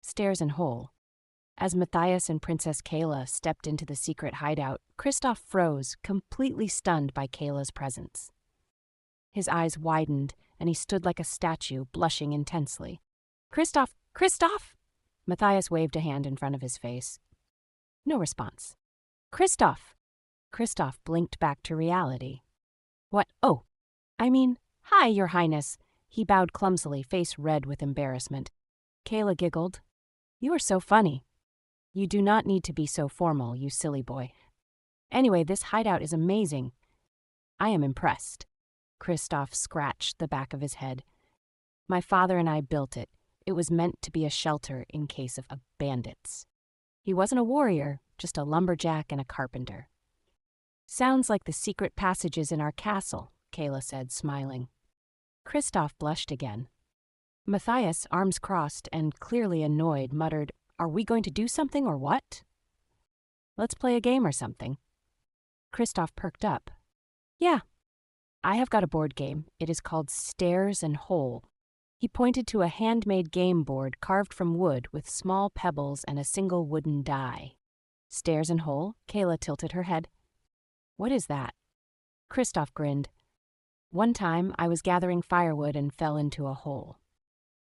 Stairs and hole. As Mathias and Princess Kayla stepped into the secret hideout, Kristoff froze, completely stunned by Kayla's presence. His eyes widened, and he stood like a statue, blushing intensely. "Kristoff! Kristoff!" Mathias waved a hand in front of his face. No response. "Kristoff!" Kristoff blinked back to reality. "What? Oh, hi, Your Highness." He bowed clumsily, face red with embarrassment. Kayla giggled. "You are so funny." "You do not need to be so formal, you silly boy. Anyway, this hideout is amazing. I am impressed." Kristoff scratched the back of his head. "My father and I built it. It was meant to be a shelter in case of bandits. He wasn't a warrior, just a lumberjack and a carpenter." "Sounds like the secret passages in our castle," Kayla said, smiling. Kristoff blushed again. Mathias, arms crossed and clearly annoyed, muttered, "Are we going to do something or what?" "Let's play a game or something." Kristoff perked up. "Yeah, I have got a board game. It is called Stairs and Hole." He pointed to a handmade game board carved from wood with small pebbles and a single wooden die. "Stairs and Hole?" Kayla tilted her head. "What is that?" Kristoff grinned. "One time I was gathering firewood and fell into a hole.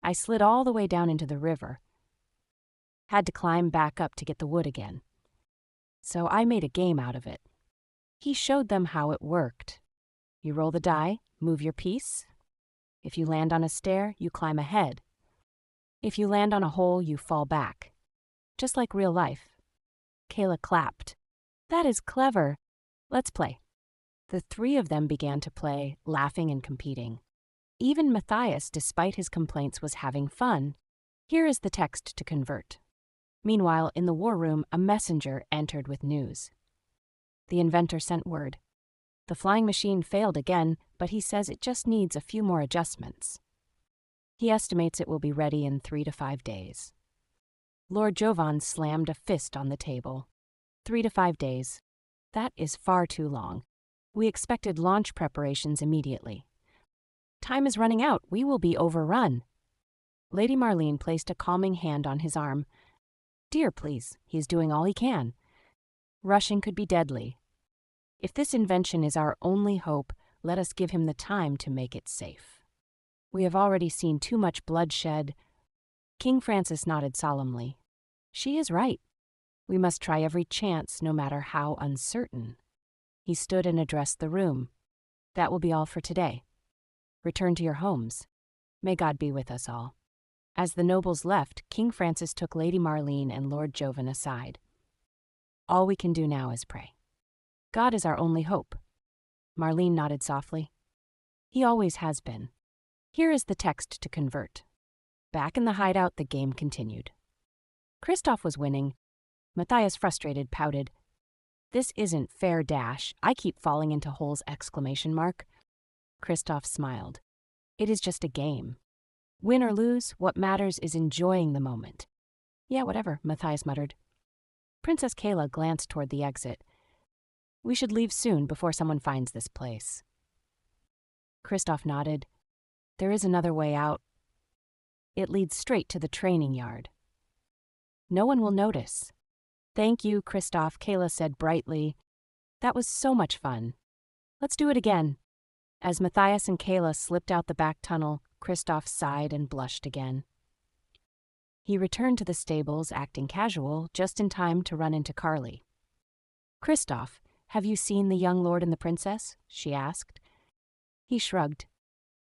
I slid all the way down into the river. Had to climb back up to get the wood again. So I made a game out of it." He showed them how it worked. You roll the die, move your piece. If you land on a stair, you climb ahead. If you land on a hole, you fall back. Just like real life. Kayla clapped. "That is clever. Let's play." The three of them began to play, laughing and competing. Even Mathias, despite his complaints, was having fun. Here is the text to convert. Meanwhile, in the war room, a messenger entered with news. The inventor sent word. The flying machine failed again, but he says it just needs a few more adjustments. He estimates it will be ready in 3 to 5 days. Lord Jovan slammed a fist on the table. 3 to 5 days. That is far too long. We expected launch preparations immediately. Time is running out. We will be overrun. Lady Marlene placed a calming hand on his arm. "Dear, please, he is doing all he can. Rushing could be deadly. If this invention is our only hope, let us give him the time to make it safe. We have already seen too much bloodshed." King Francis nodded solemnly. "She is right. We must try every chance, no matter how uncertain." He stood and addressed the room. "That will be all for today. Return to your homes. May God be with us all." As the nobles left, King Francis took Lady Marlene and Lord Jovan aside. "All we can do now is pray. God is our only hope." Marlene nodded softly. "He always has been." Here is the text to convert. Back in the hideout, the game continued. Kristoff was winning. Mathias, frustrated, pouted. "This isn't fair, Dash. I keep falling into holes!" Kristoff smiled. "It is just a game. Win or lose, what matters is enjoying the moment." "Yeah, whatever," Mathias muttered. Princess Kayla glanced toward the exit. "We should leave soon before someone finds this place." Kristoff nodded. "There is another way out. It leads straight to the training yard. No one will notice." "Thank you, Kristoff," Kayla said brightly. "That was so much fun. Let's do it again." As Mathias and Kayla slipped out the back tunnel, Kristoff sighed and blushed again. He returned to the stables, acting casual, just in time to run into Carly. "Kristoff, have you seen the young lord and the princess?" she asked. He shrugged.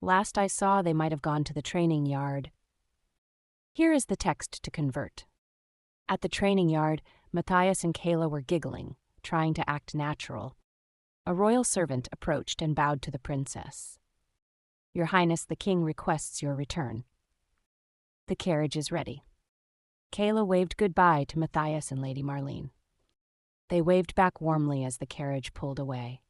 "Last I saw, they might have gone to the training yard." Here is the text to convert. At the training yard, Mathias and Kayla were giggling, trying to act natural. A royal servant approached and bowed to the princess. "Your Highness, the king requests your return." "The carriage is ready." Kayla waved goodbye to Mathias and Lady Marlene. They waved back warmly as the carriage pulled away.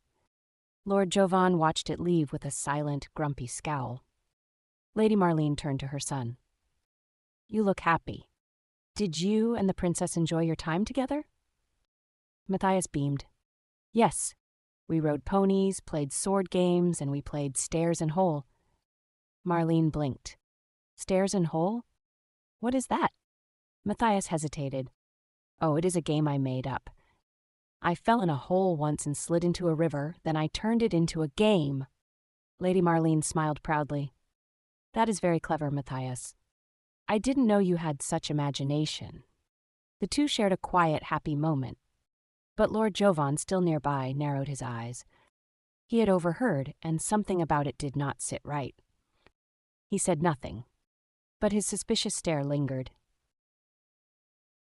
Lord Jovan watched it leave with a silent, grumpy scowl. Lady Marlene turned to her son. "You look happy. Did you and the princess enjoy your time together?" Mathias beamed. "Yes. We rode ponies, played sword games, and we played Stairs and Hole." Marlene blinked. "Stairs and Hole? What is that?" Mathias hesitated. Oh, it is a game I made up. I fell in a hole once and slid into a river, then I turned it into a game. Lady Marlene smiled proudly. That is very clever, Mathias. I didn't know you had such imagination. The two shared a quiet, happy moment. But Lord Jovan, still nearby, narrowed his eyes. He had overheard, and something about it did not sit right. He said nothing, but his suspicious stare lingered.